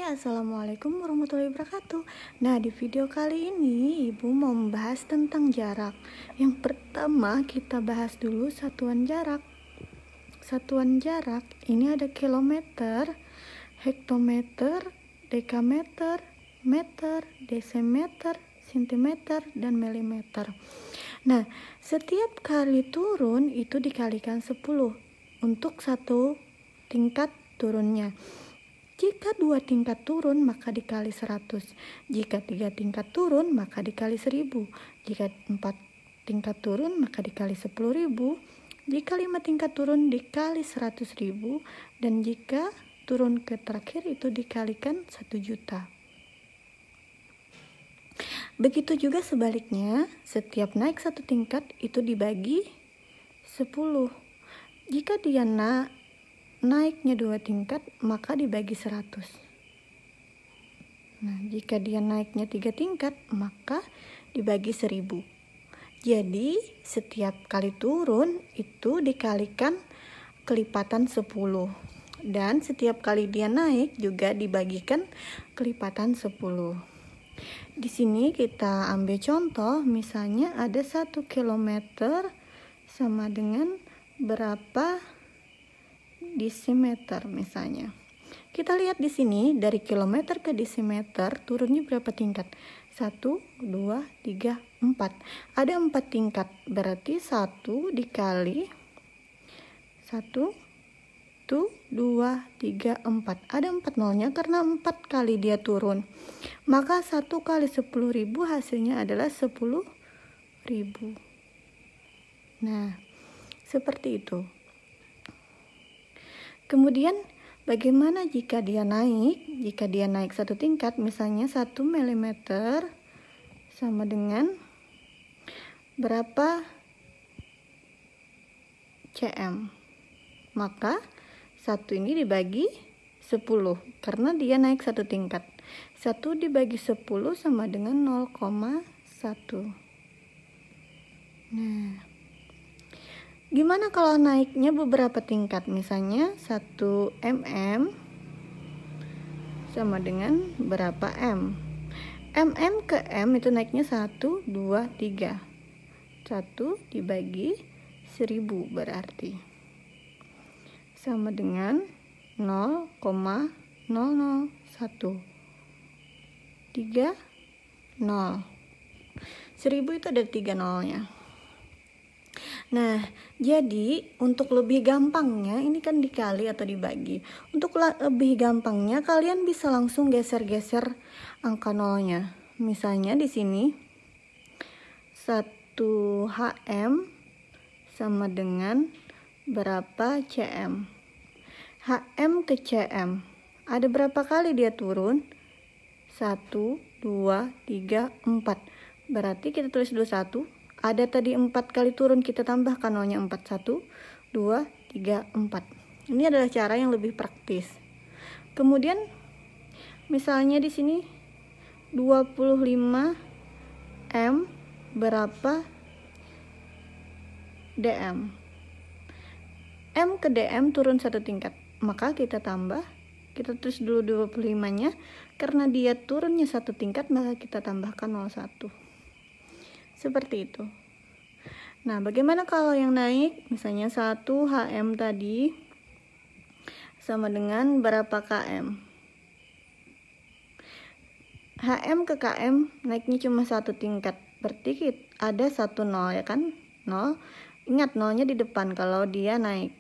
Assalamualaikum warahmatullahi wabarakatuh. Nah, di video kali ini Ibu mau membahas tentang jarak. Yang pertama kita bahas dulu satuan jarak. Satuan jarak ini ada kilometer, hektometer, dekameter, meter, desimeter, sentimeter, dan milimeter. Nah, setiap kali turun itu dikalikan 10 untuk satu tingkat turunnya. Jika 2 tingkat turun maka dikali 100. Jika 3 tingkat turun maka dikali 1000. Jika 4 tingkat turun maka dikali 10.000. Jika 5 tingkat turun dikali 100.000. Dan jika turun ke terakhir itu dikalikan 1 juta. Begitu juga sebaliknya, setiap naik 1 tingkat itu dibagi 10. Jika dia naiknya 2 tingkat maka dibagi 100. Nah, jika dia naiknya 3 tingkat maka dibagi 1000. Jadi setiap kali turun itu dikalikan kelipatan 10. Dan setiap kali dia naik juga dibagikan kelipatan 10. Di sini kita ambil contoh, misalnya ada 1 kilometer sama dengan berapa desimeter misalnya. Kita lihat di sini dari kilometer ke desimeter turunnya berapa tingkat? 1, 2, 3, 4. Ada 4 tingkat, berarti 1 dikali 1, 2, 3, 4. Ada 4 nolnya karena 4 kali dia turun. Maka 1 kali 10.000 hasilnya adalah 10.000. Nah, seperti itu. Kemudian bagaimana jika dia naik? Jika dia naik 1 tingkat, misalnya 1 mm sama dengan berapa cm? Maka 1 ini dibagi 10 karena dia naik 1 tingkat. 1 dibagi 10 sama dengan 0,1. Nah, gimana kalau naiknya beberapa tingkat? Misalnya 1 mm sama dengan berapa m? Mm ke m itu naiknya 1, 2, 3. 1 dibagi 1000 berarti sama dengan 0,001. 3, 0. 1000 itu ada 3 nolnya. Nah, jadi untuk lebih gampangnya ini kan dikali atau dibagi. Untuk lebih gampangnya kalian bisa langsung geser-geser angka nolnya. Misalnya di sini 1 HM sama dengan berapa cm? HM ke cm. Ada berapa kali dia turun? 1, 2, 3, 4. Berarti kita tulis dulu 1. Ada tadi 4 kali turun, kita tambahkan nolnya 4. 1, 2, 3, 4. Ini adalah cara yang lebih praktis. Kemudian misalnya di sini 25 M berapa dm? M ke dm turun 1 tingkat. Maka kita tambah, kita tulis dulu 25-nya. Karena dia turunnya 1 tingkat, maka kita tambahkan 01. Seperti itu. Nah, bagaimana kalau yang naik? Misalnya 1 HM tadi sama dengan berapa km? HM ke km naiknya cuma 1 tingkat. Berarti ada 1 nol ya kan? 0. Ingat nolnya di depan kalau dia naik.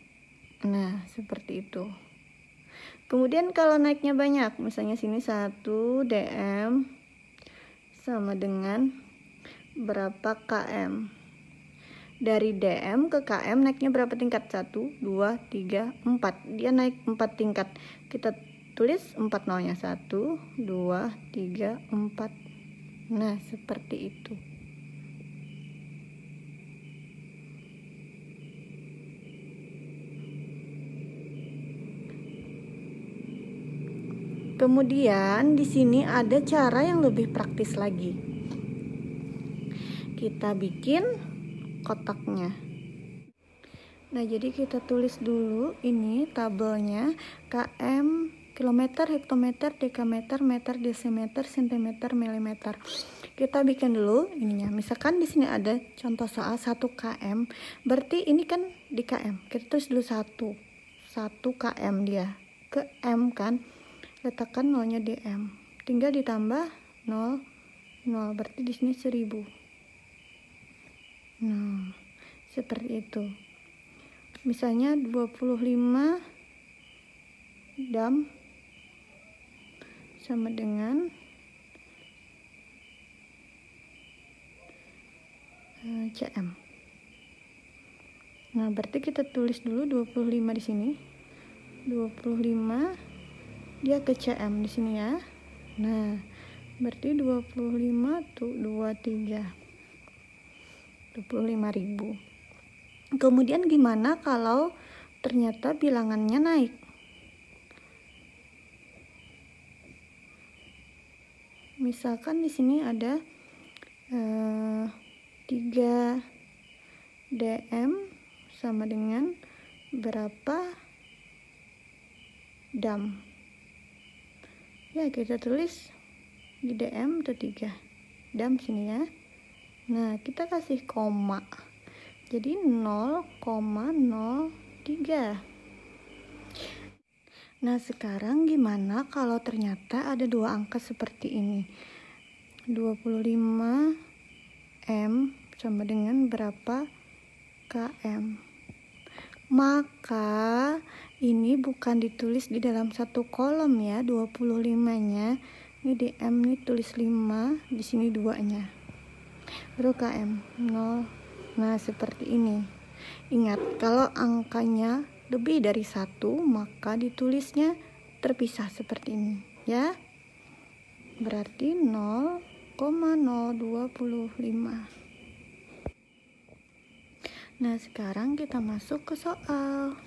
Nah, seperti itu. Kemudian kalau naiknya banyak, misalnya sini 1 dm sama dengan berapa km? Dari dm ke km naiknya berapa tingkat? 1, 2, 3, 4. Dia naik 4 tingkat. Kita tulis 4 nolnya. 1, 2, 3, 4. Nah, seperti itu. Kemudian di sini ada cara yang lebih praktis lagi. Kita bikin kotaknya. Nah, jadi kita tulis dulu ini tabelnya km kilometer, hektometer, dekameter, meter, desimeter, sentimeter, milimeter. Kita bikin dulu ininya. Misalkan di sini ada contoh soal 1 km, berarti ini kan di km. Kita tulis dulu 1 km dia. Ke m kan, letakkan nolnya di m. Tinggal ditambah 0, berarti di sini 1000. Nah, seperti itu. Misalnya 25 dam sama dengan cm. Nah, berarti kita tulis dulu 25 di sini. 25 dia ke cm di sini ya. Nah, berarti 25 tuh 23. 25.000. Kemudian gimana kalau ternyata bilangannya naik? Misalkan di sini ada 3 dm sama dengan berapa dam. Ya, kita tulis di dm itu 3 dam sini ya. Nah, kita kasih koma. Jadi 0,03. Nah, sekarang gimana kalau ternyata ada 2 angka seperti ini? 25 M sama dengan berapa km? Maka ini bukan ditulis di dalam satu kolom ya, 25-nya. Ini di M ini tulis 5, di sini 2-nya. Baru km 0. Nah, seperti ini. Ingat, kalau angkanya lebih dari 1, maka ditulisnya terpisah seperti ini ya. Berarti 0,025. Nah, sekarang kita masuk ke soal.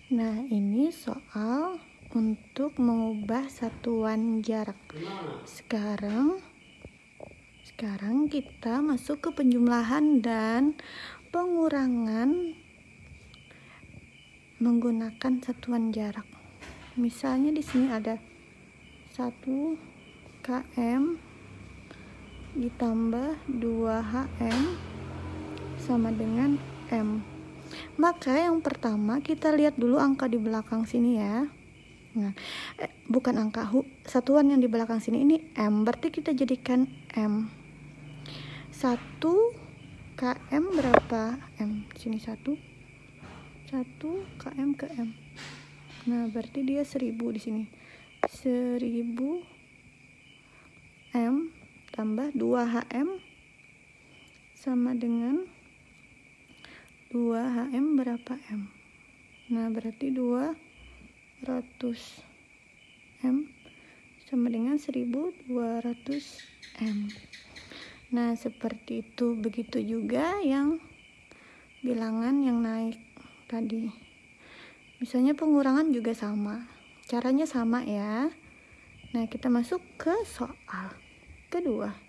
Nah, ini soal untuk mengubah satuan jarak. Sekarang kita masuk ke penjumlahan dan pengurangan menggunakan satuan jarak. Misalnya di sini ada 1 km ditambah 2 hm sama dengan m. Maka yang pertama kita lihat dulu angka di belakang sini ya. Nah, bukan angka satuan yang di belakang sini, ini m, berarti kita jadikan m. 1 km berapa m? Sini 1 km ke m. Nah, berarti dia 1000 di sini. 1000 m tambah 2 hm sama dengan 2 hm berapa m? Nah, berarti 200 m sama dengan 1200 m. Nah, seperti itu. Begitu juga yang bilangan yang naik tadi. Misalnya pengurangan juga sama. Caranya sama ya. Nah, kita masuk ke soal kedua.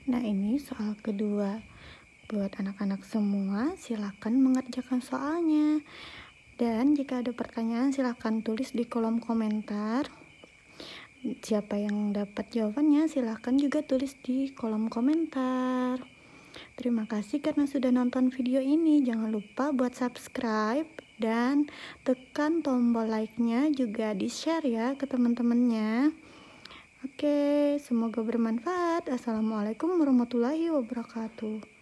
Nah, ini soal kedua. Buat anak-anak semua, silakan mengerjakan soalnya. Dan jika ada pertanyaan, silakan tulis di kolom komentar. Siapa yang dapat jawabannya, silakan juga tulis di kolom komentar. Terima kasih karena sudah nonton video ini. Jangan lupa buat subscribe dan tekan tombol like-nya, juga di-share ya ke teman-temannya. Oke, semoga bermanfaat. Assalamualaikum warahmatullahi wabarakatuh.